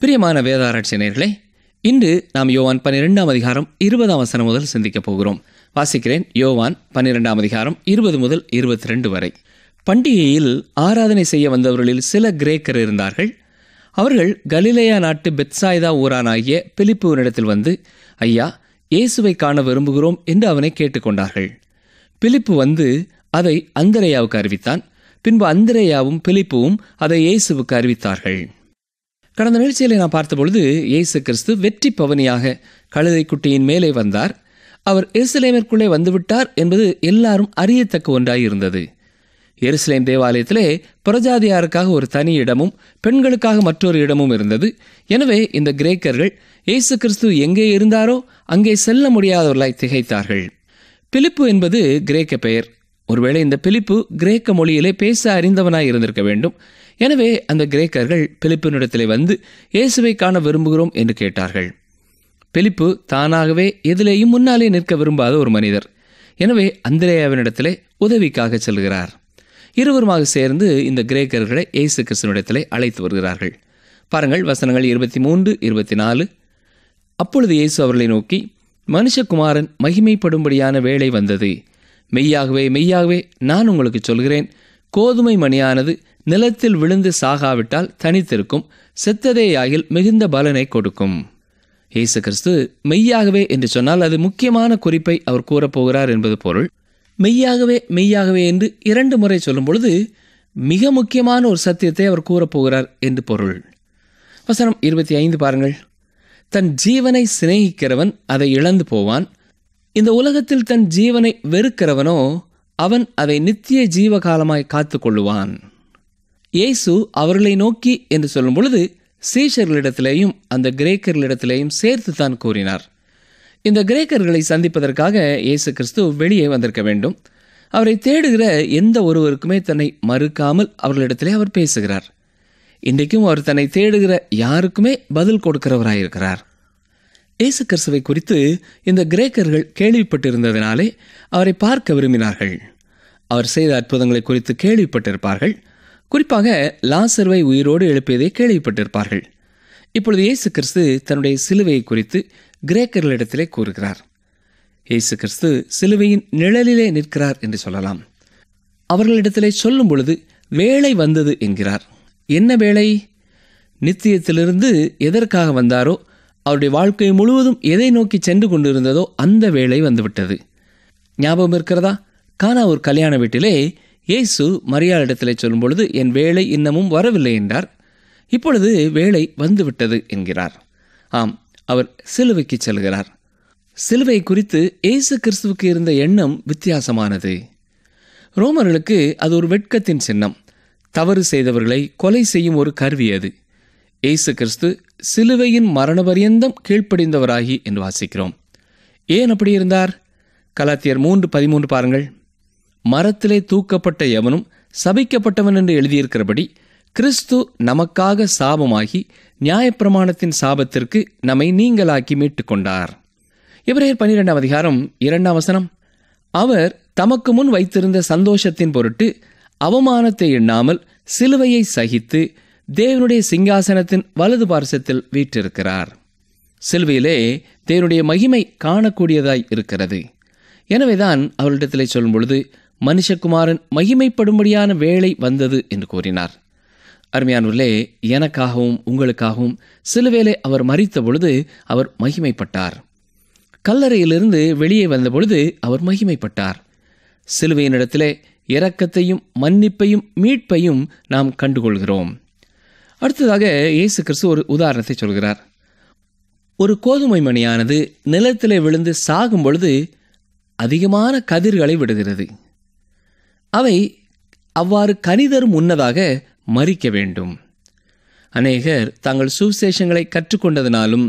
பிரியமான வேதாராய்ச்சி நேயர்களே, இன்று நாம் யோவான் 12ஆம் அதிகாரம் 20ஆம் வசனம் முதல் சிந்திக்கப் போகிறோம். வாசிக்கிறேன். யோவான் 12ஆம் அதிகாரம் 20 முதல் 22 வரை. பண்டிகையில் ஆராதனை செய்ய வந்தவர்களில் சில கிரேக்கர் இருந்தார்கள். அவர்கள் கலிலேயா நாட்டு பெத்சாய்தா ஊரானாகிய பிலிப்புவினிடத்தில் வந்து, ஐயா, இயேசுவை காண விரும்புகிறோம் என்று அவனை கேட்டுக்கொண்டார்கள். பிலிப்பு வந்து அதை அந்திரேயாவுக்கு அறிவித்தான். பின்பு அந்திரேயாவும் பிலிப்புவும் அதை இயேசுவுக்கு அறிவித்தார்கள். கடந்த நிகழ்ச்சியிலே நான் பார்த்தபொழுது இயேசு கிறிஸ்து வெற்றி பவனியாக கழுதை குட்டியின் மேலே வந்தார். அவர் எருசலேமிற்குள்ளே வந்துவிட்டார் என்பது எல்லாரும் அறியத்தக்க ஒன்றாயிருந்தது. எருசலேம் தேவாலயத்திலே புறஜாதியாருக்காக ஒரு தனி இடமும் பெண்களுக்காக மற்றொரு இடமும் இருந்தது. எனவே இந்த கிரேக்கர்கள் இயேசு கிறிஸ்து எங்கே இருந்தாரோ அங்கே செல்ல முடியாதவர்களாய் திகைத்தார்கள். பிலிப்பு என்பது கிரேக்க பெயர். ஒருவேளை இந்த பிலிப்பு கிரேக்க மொழியிலே பேச அறிந்தவனாய் இருந்திருக்க வேண்டும். எனவே அந்த கிரேக்கர்கள் பிலிப்பினிடத்திலே வந்து இயேசுவை காண விரும்புகிறோம் என்று கேட்டார்கள். பிலிப்பு தானாகவே எதிலேயும் முன்னாலே நிற்க விரும்பாத ஒரு மனிதர். எனவே அந்திரேயாவினிடத்திலே உதவிக்காக செல்கிறார். இருவருமாக சேர்ந்து இந்த கிரேக்கர்களை இயேசு கிறிஸ்துவினிடத்திலே அழைத்து வருகிறார்கள். பாருங்கள், வசனங்கள் 23, 24. அப்பொழுது இயேசு அவர்களை நோக்கி, மனுஷகுமாரன் மகிமைப்படும்படியான வேளை வந்தது. மெய்யாகவே மெய்யாகவே நான் உங்களுக்கு சொல்கிறேன், கோதுமை மணியானது நிலத்தில் விழுந்து சாகாவிட்டால் தனித்திருக்கும், செத்ததேயாகில் மிகுந்த பலனை கொடுக்கும். இயேசு கிறிஸ்து மெய்யாகவே என்று சொன்னால் அது முக்கியமான குறிப்பை அவர் கூறப்போகிறார் என்பது பொருள். மெய்யாகவே மெய்யாகவே என்று 2 முறை சொல்லும் பொழுது மிக முக்கியமான ஒரு சத்தியத்தை அவர் கூறப்போகிறார் என்று பொருள். வசனம் 25 பாருங்கள். தன் ஜீவனை சிநேகிக்கிறவன் அதை இழந்து போவான். இந்த உலகத்தில் தன் ஜீவனை வெறுக்கிறவனோ அவன் அதை நித்திய ஜீவகாலமாய் காத்து கொள்ளுவான். இயேசு அவர்களை நோக்கி என்று சொல்லும் பொழுது சீஷர்களிடத்திலேயும் அந்த கிரேக்கர்களிடத்திலேயும் சேர்த்து தான் கூறினார். இந்த கிரேக்கர்களை சந்திப்பதற்காக இயேசு கிறிஸ்து வெளியே வந்திருக்க வேண்டும். அவரை தேடுகிற எந்த ஒருவருக்குமே தன்னை மறுக்காமல் அவர்களிடத்திலே அவர் பேசுகிறார். இன்றைக்கும் அவர் தன்னை தேடுகிற யாருக்குமே பதில் கொடுக்கிறவராயிருக்கிறார். இயேசு கிறிஸ்துவை குறித்து இந்த கிரேக்கர்கள் கேள்விப்பட்டிருந்ததினாலே அவரை பார்க்க விரும்பினார்கள். அவர் செய்த அற்புதங்களை குறித்து கேள்விப்பட்டிருப்பார்கள். குறிப்பாக லாசருவை உயிரோடு எழுப்பியதை கேள்விப்பட்டிருப்பார்கள். இப்பொழுது இயேசு கிறிஸ்து தன்னுடைய சிலுவையை குறித்து கிரேக்கர்களிடத்திலே கூறுகிறார். இயேசு கிறிஸ்து சிலுவையின் நிழலிலே நிற்கிறார் என்று சொல்லலாம். அவர்களிடத்திலே சொல்லும் பொழுது வேளை வந்தது என்கிறார். என்ன வேளை? நித்தியத்திலிருந்து எதற்காக வந்தாரோ, அவருடைய வாழ்க்கை முழுவதும் எதை நோக்கி சென்று கொண்டிருந்ததோ அந்த வேளை வந்துவிட்டது. ஞாபகம் இருக்கிறதா? கானா ஒரு கல்யாண வீட்டிலே இயேசு மரியாளிடத்திலே சொல்லும் பொழுது என் வேளை இன்னமும் வரவில்லை என்றார். இப்பொழுது வேளை வந்துவிட்டது என்கிறார். ஆம், அவர் சிலுவைக்கு செல்கிறார். சிலுவை குறித்து இயேசு கிறிஸ்துவுக்கு இருந்த எண்ணம் வித்தியாசமானது. ரோமர்களுக்கு அது ஒரு வெட்கத்தின் சின்னம். தவறு செய்தவர்களை கொலை செய்யும் ஒரு கருவி அது. இயேசு கிறிஸ்து சிலுவையின் மரண பரியந்தம் கீழ்ப்படிந்தவராகி என்று வாசிக்கிறோம். ஏன் அப்படி இருந்தார்? கலாத்தியர் 3:13 பாருங்கள். மரத்திலே தூக்கப்பட்ட எவனும் சபிக்கப்பட்டவன் என்று எழுதியிருக்கிறபடி கிறிஸ்து நமக்காக சாபமாகி நியாயப்பிரமாணத்தின் சாபத்திற்கு நம்மை நீங்களாக்கி மீட்டு கொண்டார். எபிரேயர் 12ஆம் அதிகாரம் 2ஆம் வசனம். அவர் தமக்கு முன் வைத்திருந்த சந்தோஷத்தின் பொருட்டு அவமானத்தை எண்ணாமல் சிலுவையை சகித்து தேவனுடைய சிங்காசனத்தின் வலது பார்சத்தில் வீற்றிருக்கிறார். சிலுவையிலே தேவனுடைய மகிமை காணக்கூடியதாய் இருக்கிறது. எனவேதான் அவரிடத்திலே சொல்லும் பொழுது மனுஷகுமாரன் மகிமைப்படும்படியான வேளை வந்தது என்று கூறினார். அருமையானவர்களே, எனக்காகவும் உங்களுக்காகவும் சிலுவையிலே அவர் மரித்த பொழுது அவர் மகிமைப்பட்டார். கல்லறையிலிருந்து வெளியே வந்த பொழுது அவர் மகிமைப்பட்டார். சிலுவையினிடத்திலே இரக்கத்தையும் மன்னிப்பையும் மீட்பையும் நாம் கண்டுகொள்கிறோம். அடுத்ததாக இயேசு கிறிஸ்து ஒரு உதாரணத்தை சொல்கிறார். ஒரு கோதுமை மணியானது நிலத்திலே விழுந்து சாகும் பொழுது அதிகமான கதிர்களை விடுகிறது. அவை அவ்வாறு கனிதரும் முன்னதாக மரிக்க வேண்டும். அநேகர் தங்கள் சுவிசேஷங்களை கற்றுக்கொண்டதினாலும்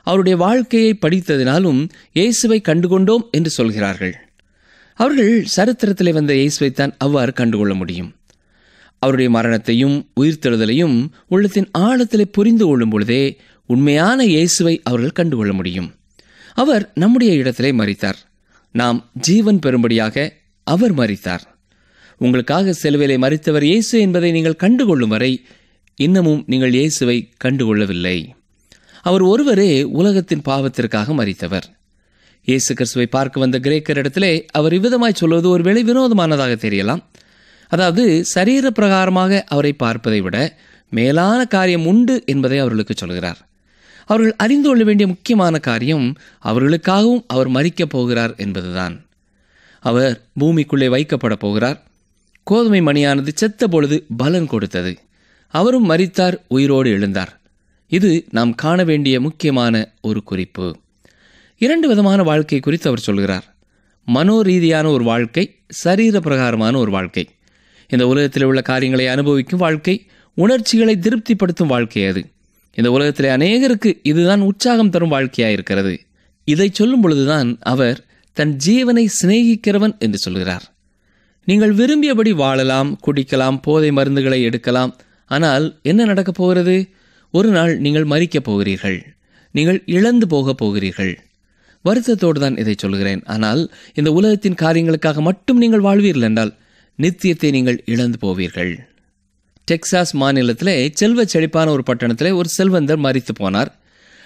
அவருடைய வாழ்க்கையை படித்ததினாலும் இயேசுவை கண்டுகொண்டோம் என்று சொல்கிறார்கள். அவர்கள் சரித்திரத்திலே வந்த இயேசுவைத்தான் அவ்வாறு கண்டுகொள்ள முடியும். அவருடைய மரணத்தையும் உயிர்த்தெழுதலையும் உள்ளத்தின் ஆழத்திலே புரிந்து கொள்ளும் பொழுதே உண்மையான இயேசுவை அவர்கள் கண்டுகொள்ள முடியும். அவர் நம்முடைய இடத்திலே மரித்தார். நாம் ஜீவன் பெறும்படியாக அவர் மரித்தார். உங்களுக்காக சிலுவையிலே மரித்தவர் இயேசு என்பதை நீங்கள் கண்டுகொள்ளும் வரை இன்னமும் நீங்கள் இயேசுவை கண்டுகொள்ளவில்லை. அவர் ஒருவரே உலகத்தின் பாவத்திற்காக மரித்தவர். இயேசு கிறிஸ்துவை பார்க்க வந்த கிரேக்கரிடத்திலே அவர் இவ்விதமாய் சொல்வது ஒரு வேளை வினோதமானதாக தெரியலாம். அதாவது சரீர பிரகாரமாக அவரை பார்ப்பதை விட மேலான காரியம் உண்டு என்பதை அவர்களுக்கு சொல்கிறார். அவர்கள் அறிந்து கொள்ள வேண்டிய முக்கியமான காரியம் அவர்களுக்காகவும் அவர் மரிக்கப் போகிறார் என்பதுதான். அவர் பூமிக்குள்ளே வைக்கப்பட போகிறார். கோதுமை மணியானது செத்த பொழுது பலன் கொடுத்தது. அவரும் மரித்தார், உயிரோடு எழுந்தார். இது நாம் காண வேண்டிய முக்கியமான ஒரு குறிப்பு. 2 விதமான வாழ்க்கை குறித்து அவர் சொல்கிறார். மனோரீதியான ஒரு வாழ்க்கை, சரீர பிரகாரமான ஒரு வாழ்க்கை. இந்த உலகத்தில் உள்ள காரியங்களை அனுபவிக்கும் வாழ்க்கை, உணர்ச்சிகளை திருப்திப்படுத்தும் வாழ்க்கை அது. இந்த உலகத்திலே அநேகருக்கு இதுதான் உற்சாகம் தரும் வாழ்க்கையாயிருக்கிறது. இதை சொல்லும் பொழுதுதான் அவர் தன் ஜீவனை சிநேகிக்கிறவன் என்று சொல்கிறார். நீங்கள் விரும்பியபடி வாழலாம், குடிக்கலாம், போதை மருந்துகளை எடுக்கலாம். ஆனால் என்ன நடக்கப் போகிறது? ஒரு நாள் நீங்கள் மரிக்கப் போகிறீர்கள். நீங்கள் இழந்து போகப் போகிறீர்கள். வருத்தத்தோடு தான் இதை சொல்கிறேன். ஆனால் இந்த உலகத்தின் காரியங்களுக்காக மட்டும் நீங்கள் வாழ்வீர்கள் என்றால் நித்தியத்தை நீங்கள் இழந்து போவீர்கள். டெக்சாஸ் மாநிலத்திலே செல்வ செழிப்பான ஒரு பட்டணத்திலே ஒரு செல்வந்தர் மரித்து போனார்.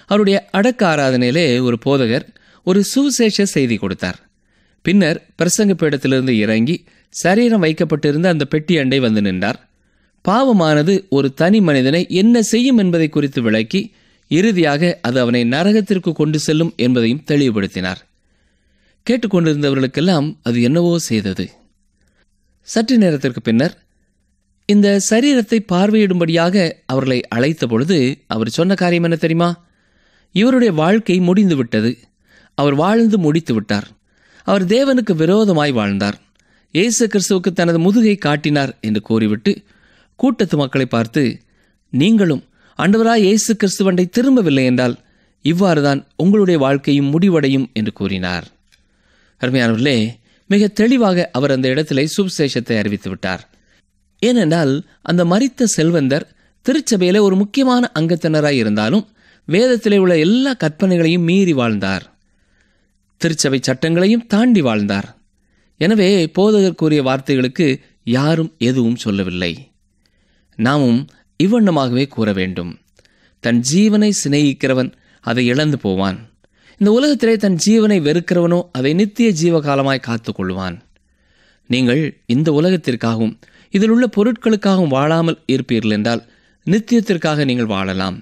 அவருடைய அடக்க ஆராதனையிலே ஒரு போதகர் ஒரு சுவிசேஷ செய்தி கொடுத்தார். பின்னர் பிரசங்க பீடத்திலிருந்து இறங்கி சரீரம் வைக்கப்பட்டிருந்த அந்த பெட்டி அண்டை வந்து நின்றார். பாவமானது ஒரு தனி மனிதனை என்ன செய்யும் என்பதை குறித்து விளக்கி இறுதியாக அது அவனை நரகத்திற்கு கொண்டு செல்லும் என்பதையும் தெளிவுபடுத்தினார். கேட்டுக்கொண்டிருந்தவர்களுக்கெல்லாம் அது என்னவோ செய்தது. சற்று நேரத்திற்கு பின்னர் இந்த சரீரத்தை பார்வையிடும்படியாக அவர்களை அழைத்த பொழுது அவர் சொன்ன காரியம் என்ன தெரியுமா? இவருடைய வாழ்க்கை முடிந்து விட்டது. அவர் வாழ்ந்து முடித்து விட்டார். அவர் தேவனுக்கு விரோதமாய் வாழ்ந்தார். இயேசு கிறிஸ்துவுக்கு தனது முதுகை காட்டினார் என்று கூறிவிட்டு கூட்டத்து மக்களை பார்த்து, நீங்களும் ஆண்டவராய் இயேசு கிறிஸ்துவண்டை திரும்பவில்லை என்றால் இவ்வாறுதான் உங்களுடைய வாழ்க்கையும் முடிவடையும் என்று கூறினார். அருமையானவர்களே, மிக தெளிவாக அவர் அந்த இடத்திலே சுவிசேஷத்தை அறிவித்து விட்டார். ஏனென்றால் அந்த மரித்த செல்வந்தர் திருச்சபையிலே ஒரு முக்கியமான அங்கத்தினராய் இருந்தாலும் வேதத்திலே உள்ள எல்லா கற்பனைகளையும் மீறி வாழ்ந்தார். திருச்சபை சட்டங்களையும் தாண்டி வாழ்ந்தார். எனவே போதகர் கூறிய வார்த்தைகளுக்கு யாரும் எதுவும் சொல்லவில்லை. நாமும் இவ்வண்ணமாகவே கூற வேண்டும். தன் ஜீவனை சிநேகிக்கிறவன் அதை இழந்து போவான். இந்த உலகத்திலே தன் ஜீவனை வெறுக்கிறவனோ அதை நித்திய ஜீவகாலமாய் காத்து கொள்வான். நீங்கள் இந்த உலகத்திற்காகவும் இதில் உள்ள பொருட்களுக்காகவும் வாழாமல் இருப்பீர்கள் என்றால் நித்தியத்திற்காக நீங்கள் வாழலாம்.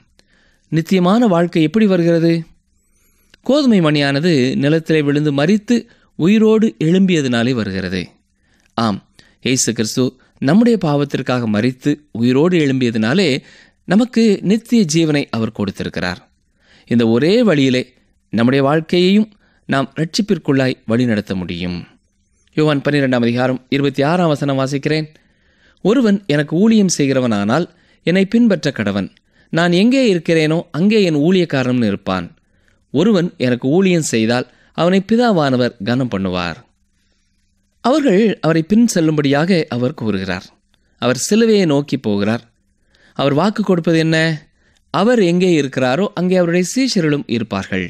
நித்தியமான வாழ்க்கை எப்படி வருகிறது? கோதுமை மணியானது நிலத்திலே விழுந்து மரித்து உயிரோடு எழும்பியதினாலே வருகிறது. ஆம், இயேசு கிறிஸ்து நம்முடைய பாவத்திற்காக மரித்து உயிரோடு எழும்பியதினாலே நமக்கு நித்திய ஜீவனை அவர் கொடுத்திருக்கிறார். இந்த ஒரே வழியிலே நம்முடைய வாழ்க்கையையும் நாம் இரட்சிப்பிற்குள்ளாய் வழிநடத்த முடியும். யோவான் 12:26 வாசிக்கிறேன். ஒருவன் எனக்கு ஊழியம் செய்கிறவனானால் என்னை பின்பற்ற கடவன். நான் எங்கே இருக்கிறேனோ அங்கே என் ஊழியக்காரன் இருப்பான். ஒருவன் எனக்கு ஊழியம் செய்தால் அவனை பிதாவானவர் கனம் பண்ணுவார். அவர்கள் அவரை பின் செல்லும்படியாக அவர் கூறுகிறார். அவர் சிலுவையை நோக்கி போகிறார். அவர் வாக்கு கொடுப்பது என்ன? அவர் எங்கே இருக்கிறாரோ அங்கே அவருடைய சீஷர்களும் இருப்பார்கள்.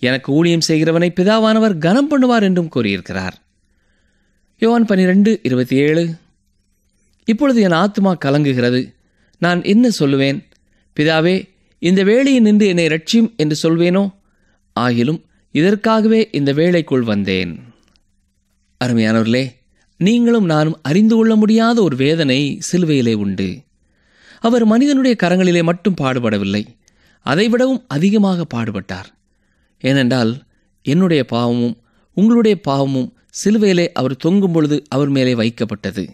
எனக்கு ஊழியம் செய்கிறவனை பிதாவானவர் கனம் பண்ணுவார் என்றும் கூறியிருக்கிறார். யோவான் 12:27 இப்பொழுது என் ஆத்துமா கலங்குகிறது. நான் என்ன சொல்லுவேன்? பிதாவே, இந்த வேளையில் நின்று என்னை ரட்சியும் என்று சொல்வேனோ? ஆகிலும் இதற்காகவே இந்த வேளைக்குள் வந்தேன். அருமையானவர்களே, நீங்களும் நானும் அறிந்து கொள்ள முடியாத ஒரு வேதனை சிலுவையிலே உண்டு. அவர் மனிதனுடைய கரங்களிலே மட்டும் பாடுபடவில்லை, அதைவிடவும் அதிகமாக பாடுபட்டார். ஏனென்றால் என்னுடைய பாவமும் உங்களுடைய பாவமும் சிலுவையிலே அவர் தொங்கும் பொழுது அவர் மேலே வைக்கப்பட்டது.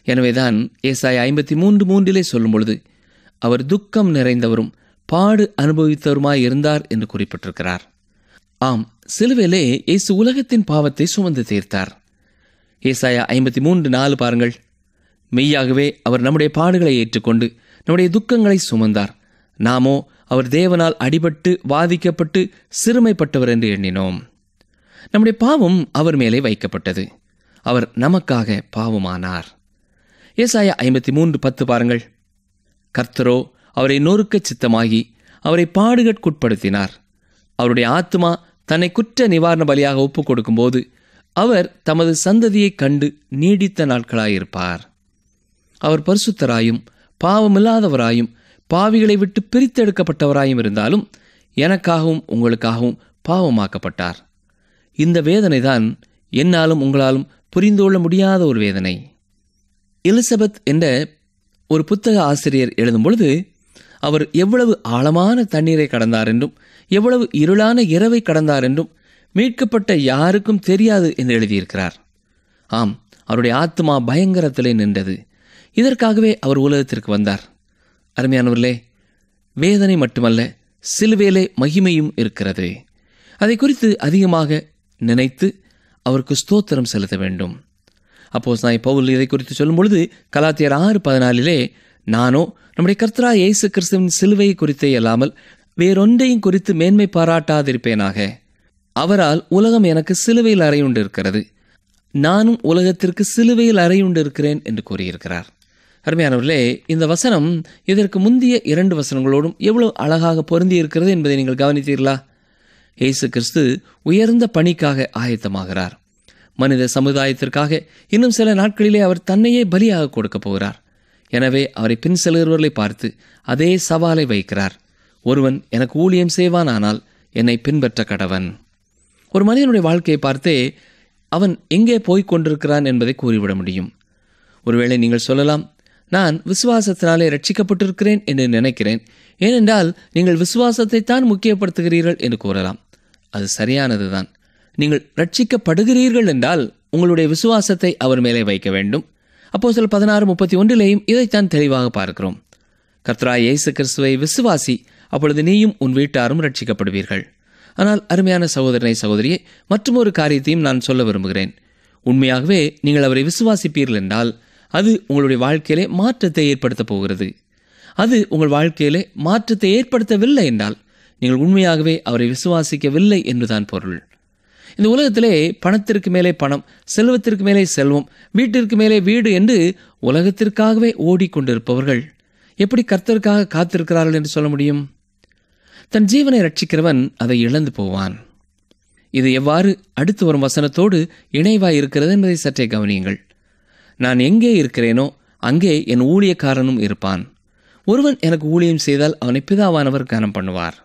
எனவேதான் ஏசாயா 53:3 சொல்லும் பொழுது அவர் துக்கம் நிறைந்தவரும் பாடு அனுபவித்தவருமாய் இருந்தார் என்று குறிப்பிட்டிருக்கிறார். ஆம், சிலுவையிலே இயேசு உலகத்தின் பாவத்தை சுமந்து தீர்த்தார். ஏசாயா 53:4 பாருங்கள். மெய்யாகவே அவர் நம்முடைய பாடுகளை ஏற்றுக்கொண்டு நம்முடைய துக்கங்களை சுமந்தார். நாமோ அவர் தேவனால் அடிபட்டு வாதிக்கப்பட்டு சிறுமைப்பட்டவர் என்று எண்ணினோம். நம்முடைய பாவம் அவர் மேலே வைக்கப்பட்டது. அவர் நமக்காக பாவமானார். ஏசாயா 53:10 பாருங்கள். கர்த்தரோ அவரை நொறுக்கச் சித்தமாகி அவரை பாடுகட்குட்படுத்தினார். அவருடைய ஆத்துமா தன்னை குற்ற நிவாரண பலியாக ஒப்புக் கொடுக்கும் போது அவர் தமது சந்ததியை கண்டு நீடித்த நாட்களாயிருப்பார். அவர் பரிசுத்தராயும் பாவமில்லாதவராயும் பாவிகளை விட்டு பிரித்தெடுக்கப்பட்டவராயும் இருந்தாலும் எனக்காகவும் உங்களுக்காகவும் பாவமாக்கப்பட்டார். இந்த வேதனை தான் என்னாலும் உங்களாலும் புரிந்து கொள்ள முடியாத ஒரு வேதனை. எலிசபெத் என்ற ஒரு புத்தக ஆசிரியர் எழுதும் பொழுது அவர் எவ்வளவு ஆழமான தண்ணீரை கடந்தார் என்றும் எவ்வளவு இருளான இரவை கடந்தார் என்றும் மீட்கப்பட்ட யாருக்கும் தெரியாது என்று எழுதியிருக்கிறார். ஆம், அவருடைய ஆத்மா பயங்கரத்திலே நின்றது. இதற்காகவே அவர் உலகத்திற்கு வந்தார். அருமையானவர்களே, வேதனை மட்டுமல்ல, சிலுவையிலே மகிமையும் இருக்கிறது. அதை குறித்து அதிகமாக நினைத்து அவருக்கு ஸ்தோத்திரம் செலுத்த வேண்டும். அப்போஸ்தலனாகிய பவுல் இதை குறித்து சொல்லும் பொழுது கலாத்தியர் 6:14 நானோ நம்முடைய கர்த்தராகிய இயேசு கிறிஸ்துவின் சிலுவையை குறித்தே அல்லாமல் வேறொன்றையும் குறித்து மேன்மை பாராட்டாதிருப்பேனாக. அவரால் உலகம் எனக்கு சிலுவையில் அறையுண்டு இருக்கிறது, நானும் உலகத்திற்கு சிலுவையில் அறையுண்டு இருக்கிறேன் என்று கூறியிருக்கிறார். அருமையானவர்களே, இந்த வசனம் இதற்கு முந்தைய 2 வசனங்களோடும் எவ்வளவு அழகாக பொருந்தி இருக்கிறது என்பதை நீங்கள் கவனித்தீர்களா? இயேசு கிறிஸ்து உயர்ந்த பணிக்காக ஆயத்தமாகிறார். மனித சமுதாயத்திற்காக இன்னும் சில நாட்களிலே அவர் தன்னையே பலியாக கொடுக்க போகிறார். எனவே அவரை பின் செல்கிறவர்களை பார்த்து அதே சவாலை வைக்கிறார். ஒருவன் எனக்கு ஊழியம் செய்வானானால் என்னை பின்பற்ற கடவன். ஒரு மனிதனுடைய வாழ்க்கையை பார்த்தே அவன் எங்கே போய்க் கொண்டிருக்கிறான் என்பதை கூறிவிட முடியும். ஒருவேளை நீங்கள் சொல்லலாம், நான் விசுவாசத்தினாலே ரட்சிக்கப்பட்டிருக்கிறேன் என்று நினைக்கிறேன், ஏனென்றால் நீங்கள் விசுவாசத்தை தான் முக்கியப்படுத்துகிறீர்கள் என்று கூறலாம். அது சரியானதுதான். நீங்கள் ரட்சிக்கப்படுகிறீர்கள் என்றால் உங்களுடைய விசுவாசத்தை அவர் மேலே வைக்க வேண்டும். அப்போஸ்தலர் 16:31 இதைத்தான் தெளிவாக பார்க்கிறோம். கர்த்தராகிய இயேசு கிறிஸ்துவை விசுவாசி, அப்பொழுது நீயும் உன் வீட்டாரும் ரட்சிக்கப்படுவீர்கள். ஆனால் அருமையான சகோதரனை சகோதரியே, மற்றும் ஒரு காரியத்தையும் நான் சொல்ல விரும்புகிறேன். உண்மையாகவே நீங்கள் அவரை விசுவாசிப்பீர்கள் என்றால் அது உங்களுடைய வாழ்க்கையிலே மாற்றத்தை ஏற்படுத்தப் போகிறது. அது உங்கள் வாழ்க்கையிலே மாற்றத்தை ஏற்படுத்தவில்லை என்றால் நீங்கள் உண்மையாகவே அவரை விசுவாசிக்கவில்லை என்றுதான் பொருள். இந்த உலகத்திலே பணத்திற்கு மேலே பணம், செல்வத்திற்கு மேலே செல்வம், வீட்டிற்கு மேலே வீடு என்று உலகத்திற்காகவே ஓடிக்கொண்டிருப்பவர்கள் எப்படி கர்த்தருக்காக காத்திருக்கிறார்கள் என்று சொல்ல முடியும்? தன் ஜீவனை ரட்சிக்கிறவன் அதை இழந்து போவான். இது எவ்வாறு அடுத்து வரும் வசனத்தோடு இணைவாய் இருக்கிறது என்பதை சற்றே கவனியுங்கள். நான் எங்கே இருக்கிறேனோ அங்கே என் ஊழியக்காரனும் இருப்பான். ஒருவன் எனக்கு ஊழியம் செய்தால் அவனை பிதாவானவர் கனம் பண்ணுவார்.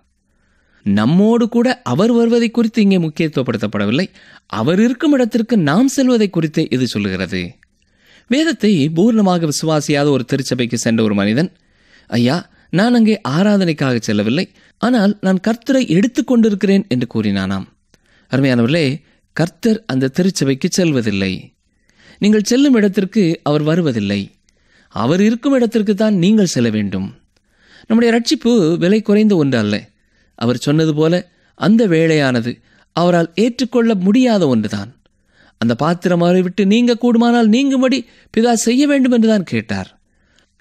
நம்மோடு கூட அவர் வருவதை குறித்து இங்கே முக்கியத்துவப்படுத்தப்படவில்லை, அவர் இருக்கும் இடத்திற்கு நாம் செல்வதை குறித்து இது சொல்லுகிறது. வேதத்தை பூர்ணமாக விசுவாசியாத ஒரு திருச்சபைக்கு சென்ற ஒரு மனிதன், ஐயா, நான் அங்கே ஆராதனைக்காக செல்லவில்லை, ஆனால் நான் கர்த்தரை எடுத்துக்கொண்டிருக்கிறேன் என்று கூறினானாம். அருமையானவர்களே, கர்த்தர் அந்த திருச்சபைக்கு செல்வதில்லை. நீங்கள் செல்லும் இடத்திற்கு அவர் வருவதில்லை. அவர் இருக்கும் இடத்திற்கு தான் நீங்கள் செல்ல வேண்டும். நம்முடைய ரட்சிப்பு விலை குறைந்த ஒன்று அல்ல. அவர் சொன்னது போல அந்த வேளையானது அவரால் ஏற்றுக்கொள்ள முடியாத ஒன்றுதான். அந்த பாத்திரம் அவரை விட்டு நீங்க கூடுமானால் நீங்கும்படி பிதா செய்ய வேண்டும் என்றுதான் கேட்டார்.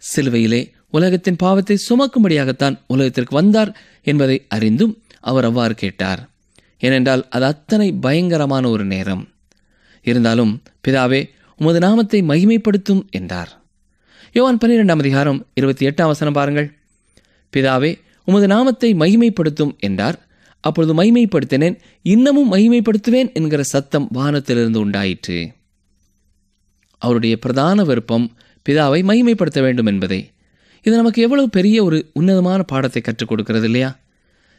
சிலுவையிலே உலகத்தின் பாவத்தை சுமக்கும்படியாகத்தான் உலகத்திற்கு வந்தார் என்பதை அறிந்தும் அவர் அவ்வாறு கேட்டார். ஏனென்றால் அது அத்தனை பயங்கரமான ஒரு நேரம். இருந்தாலும் பிதாவே, உமது நாமத்தை மகிமைப்படுத்தும் என்றார். யோவான் 12:28 பாருங்கள். பிதாவே, உமது நாமத்தை மகிமைப்படுத்தும் என்றார். அப்பொழுது மகிமைப்படுத்தினேன், இன்னமும் மகிமைப்படுத்துவேன் என்கிற சத்தம் வானத்திலிருந்து உண்டாயிற்று. அவருடைய பிரதான விருப்பம் பிதாவை மகிமைப்படுத்த வேண்டும் என்பதே. இது நமக்கு எவ்வளவு பெரிய ஒரு உன்னதமான பாடத்தை கற்றுக் கொடுக்கிறது இல்லையா?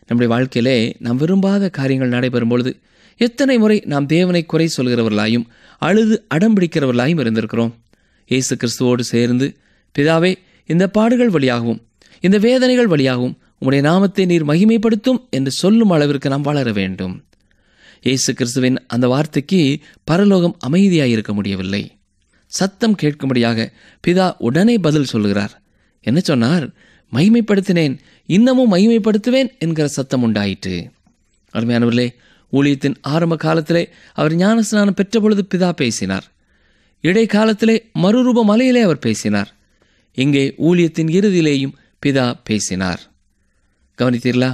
நம்முடைய வாழ்க்கையிலே நாம் விரும்பாத காரியங்கள் நடைபெறும் பொழுது எத்தனை முறை நாம் தேவனை குறை சொல்கிறவர்களாயும் அழுது அடம்பிடிக்கிறவர்களாயும் இருந்திருக்கிறோம். இயேசு கிறிஸ்துவோடு சேர்ந்து, பிதாவே, இந்த பாடுகள் வழியாகவும் இந்த வேதனைகள் வழியாகவும் உம்முடைய நாமத்தை நீர் மகிமைப்படுத்தும் என்று சொல்லும் அளவிற்கு நாம் வளர வேண்டும். இயேசு கிறிஸ்துவின் அந்த வார்த்தைக்கு பரலோகம் அமைதியாயிருக்க முடியவில்லை. சத்தம் கேட்கும்படியாக பிதா உடனே பதில் சொல்லுகிறார். என்ன சொன்னார்? மகிமைப்படுத்தினேன், இன்னமும் மகிமைப்படுத்துவேன் என்கிற சத்தம் உண்டாயிற்று. அருமையானவர்களே, ஊழியத்தின் ஆரம்ப காலத்திலே அவர் ஞானஸ்நானம் பெற்ற பொழுது பிதா பேசினார். இடைக்காலத்திலே மறுரூப மலையிலே அவர் பேசினார். இங்கே ஊழியத்தின் இறுதியிலேயும் பிதா பேசினார். கவனித்தீர்களா?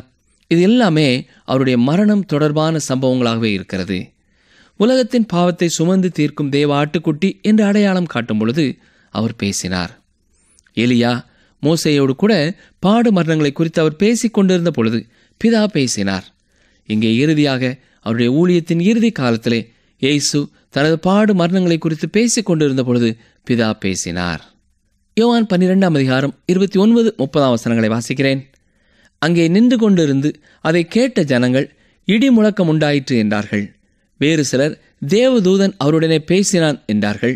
இது எல்லாமே அவருடைய மரணம் தொடர்பான சம்பவங்களாகவே இருக்கிறது. உலகத்தின் பாவத்தை சுமந்து தீர்க்கும் தேவ ஆட்டுக்குட்டி என்று அடையாளம் காட்டும் பொழுது அவர் பேசினார். எலியா மோசேயோடு கூட பாடு மரணங்களை குறித்து அவர் பேசிக் கொண்டிருந்த பொழுது பிதா பேசினார். இங்கே இறுதியாக அவருடைய ஊழியத்தின் இறுதி காலத்திலே இயேசு தனது பாடு மரணங்களை குறித்து பேசிக் கொண்டிருந்த பொழுது பிதா பேசினார். யோவான் 12ஆம் அதிகாரம் 29-30 வசனங்களை வாசிக்கிறேன். அங்கே நின்று கொண்டிருந்து அதை கேட்ட ஜனங்கள் இடி முழக்கம் உண்டாயிற்று என்றார்கள். வேறு சிலர் தேவதூதன் அவருடனே பேசினான் என்றார்கள்.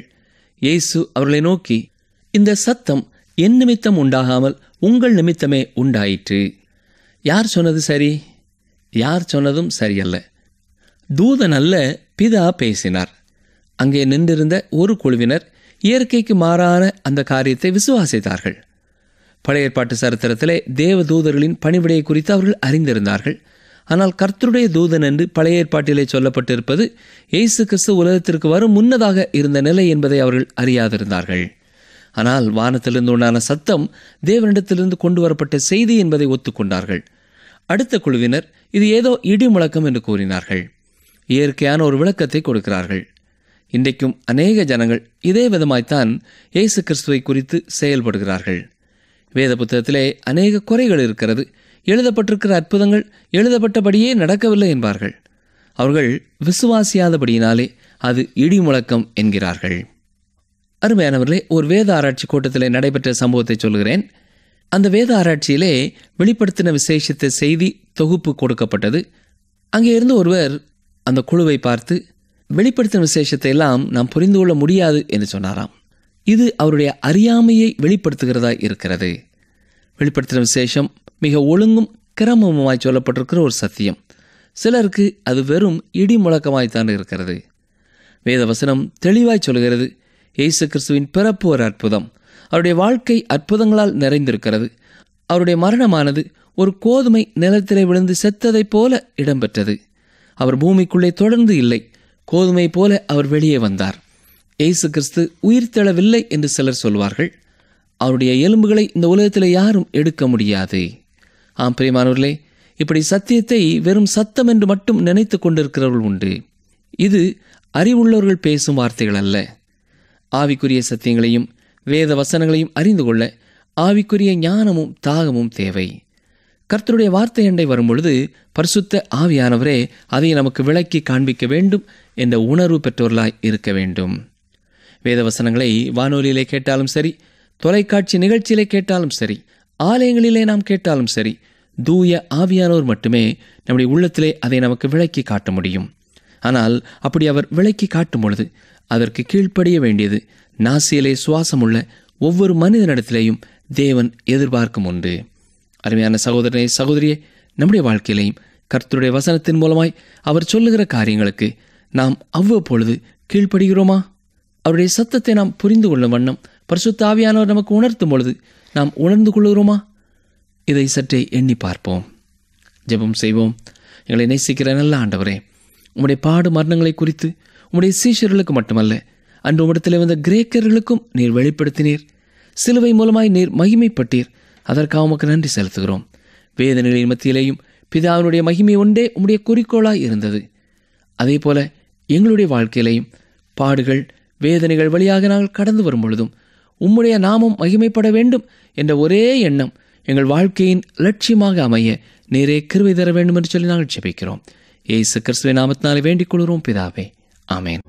இயேசு அவர்களை நோக்கி, இந்த சத்தம் என் நிமித்தம் உண்டாகாமல் உங்கள் நிமித்தமே உண்டாயிற்று. யார் சொன்னது சரி? யார் சொன்னதும் சரியல்ல. தூதன் அல்ல, பிதா பேசினார். அங்கே நின்றிருந்த ஒரு குழுவினர் இயற்கைக்கு மாறான அந்த காரியத்தை விசுவாசித்தார்கள். பழைய ஏற்பாட்டு சரித்திரத்திலே தேவதூதர்களின் பணிவிடையை குறித்து அவர்கள் அறிந்திருந்தார்கள். ஆனால் கர்த்தருடைய தூதன் என்று பழைய ஏற்பாட்டிலே சொல்லப்பட்டிருப்பது இயேசு கிறிஸ்து உலகத்திற்கு வரும் முன்னதாக இருந்த நிலை என்பதை அவர்கள் அறியாதிருந்தார்கள். ஆனால் வானத்திலிருந்து உண்டான சத்தம் தேவனிடத்திலிருந்து கொண்டு வரப்பட்ட செய்தி என்பதை ஒத்துக்கொண்டார்கள். அடுத்த குழுவினர் இது ஏதோ இடி முழக்கம் என்று கூறினார்கள். இயற்கையான ஒரு விளக்கத்தை கொடுக்கிறார்கள். இன்றைக்கும் அநேக ஜனங்கள் இதே விதமாய்த்தான் இயேசு கிறிஸ்துவை குறித்து செயல்படுகிறார்கள். வேத புத்தகத்திலே அநேக குறைகள் இருக்கிறது. எழுதப்பட்டிருக்கிற அற்புதங்கள் எழுதப்பட்டபடியே நடக்கவில்லை என்பார்கள். அவர்கள் விசுவாசியாதபடியினாலே அது இடி முழக்கம் என்கிறார்கள். அருமையானவர்களே, ஒரு வேத ஆராய்ச்சி கூட்டத்திலே நடைபெற்ற சம்பவத்தை சொல்கிறேன். அந்த வேத ஆராய்ச்சியிலே வெளிப்படுத்தின விசேஷித்த செய்தி தொகுப்பு கொடுக்கப்பட்டது. அங்கே இருந்து ஒருவர் அந்த குழுவை பார்த்து, வெளிப்படுத்தின விசேஷத்தை எல்லாம் நாம் புரிந்து கொள்ள முடியாது என்று சொன்னாராம். இது அவருடைய அறியாமையை வெளிப்படுத்துகிறதா இருக்கிறது. வெளிப்படுத்தின விசேஷம் மிக ஒழுங்கும் கிரமமாய் சொல்லப்பட்டிருக்கிற ஒரு சத்தியம். சிலருக்கு அது வெறும் இடி முழக்கமாய்த்தான் இருக்கிறது. வேதவசனம் தெளிவாய் சொல்கிறது, இயேசு கிறிஸ்துவின் பிறப்பு ஒரு அற்புதம். அவருடைய வாழ்க்கை அற்புதங்களால் நிறைந்திருக்கிறது. அவருடைய மரணமானது ஒரு கோதுமை நிலத்திலே விழுந்து செத்ததைப் போல இடம்பெற்றது. அவர் பூமிக்குள்ளே தொடர்ந்து இல்லை. கோதுமை போல அவர் வெளியே வந்தார். இயேசு கிறிஸ்து உயிர்த்தெழவில்லை என்று சிலர் சொல்வார்கள். அவருடைய எலும்புகளை இந்த உலகத்தில் யாரும் எடுக்க முடியாது. ஆம் பிரியமானவர்களே, இப்படி சத்தியத்தை வெறும் சத்தம் என்று மட்டும் நினைத்து கொண்டிருக்கிறவர்கள் உண்டு. இது அறிவுள்ளவர்கள் பேசும் வார்த்தைகள் அல்ல. ஆவிக்குரிய சத்தியங்களையும் வேத வசனங்களையும் அறிந்து கொள்ள ஆவிக்குரிய ஞானமும் தாகமும் தேவை. கர்த்தருடைய வார்த்தை அண்டை வரும்பொழுது பரிசுத்த ஆவியானவரே அதை நமக்கு விளக்கி காண்பிக்க வேண்டும் என்ற உணர்வு பெற்றோர்களாய் இருக்க வேண்டும். வேத வசனங்களை வானொலியிலே கேட்டாலும் சரி, தொலைக்காட்சி நிகழ்ச்சியிலே கேட்டாலும் சரி, ஆலயங்களிலே நாம் கேட்டாலும் சரி, தூய ஆவியானோர் மட்டுமே நம்முடைய உள்ளத்திலே அதை நமக்கு விளக்கி காட்ட முடியும். ஆனால் அப்படி அவர் விளக்கி காட்டும் பொழுது அதற்கு கீழ்ப்படிய வேண்டியது நாசியிலே சுவாசமுள்ள ஒவ்வொரு மனிதனிடத்திலேயும் தேவன் எதிர்பார்க்கும் உண்டு. அருமையான சகோதரனே, சகோதரியே, நம்முடைய வாழ்க்கையிலையும் கர்த்தருடைய வசனத்தின் மூலமாய் அவர் சொல்லுகிற காரியங்களுக்கு நாம் அவ்வப்பொழுது கீழ்ப்படுகிறோமா? அவருடைய சத்தத்தை நாம் புரிந்து கொள்ளும் வண்ணம் பரிசுத்த ஆவியானவர் நமக்கு உணர்த்தும் பொழுது நாம் உணர்ந்து கொள்கிறோமா? இதை சற்றே எண்ணி பார்ப்போம். ஜெபம் செய்வோம். எங்களை நேசிக்கிற நல்ல ஆண்டவரே, உம்முடைய பாடு மரணங்களை குறித்து உம்முடைய சீஷர்களுக்கு மட்டுமல்ல, அன்று உம்மிடத்தில் வந்த கிரேக்கர்களுக்கும் நீர் வெளிப்படுத்தினீர். சிலுவை மூலமாய் நீர் மகிமைப்பட்டீர். அதற்காக உமக்கு நன்றி செலுத்துகிறோம். வேதனைகளின் மத்தியிலேயும் பிதாவினுடைய மகிமை ஒன்றே உம்முடைய குறிக்கோளாய் இருந்தது. அதே போல எங்களுடைய வாழ்க்கையிலையும் பாடுகள் வேதனைகள் வழியாக நாங்கள் கடந்து வரும் பொழுதும் உம்முடைய நாமம் மகிமைப்பட வேண்டும் என்ற ஒரே எண்ணம் எங்கள் வாழ்க்கையின் லட்சியமாக அமைய நீரே கிருபை தர வேண்டும் என்று சொல்லி நாங்கள் ஜெபிக்கிறோம். இயேசு கிறிஸ்துவின் நாமத்தினாலே வேண்டிக் கொள்கிறோம் பிதாவே, ஆமென்.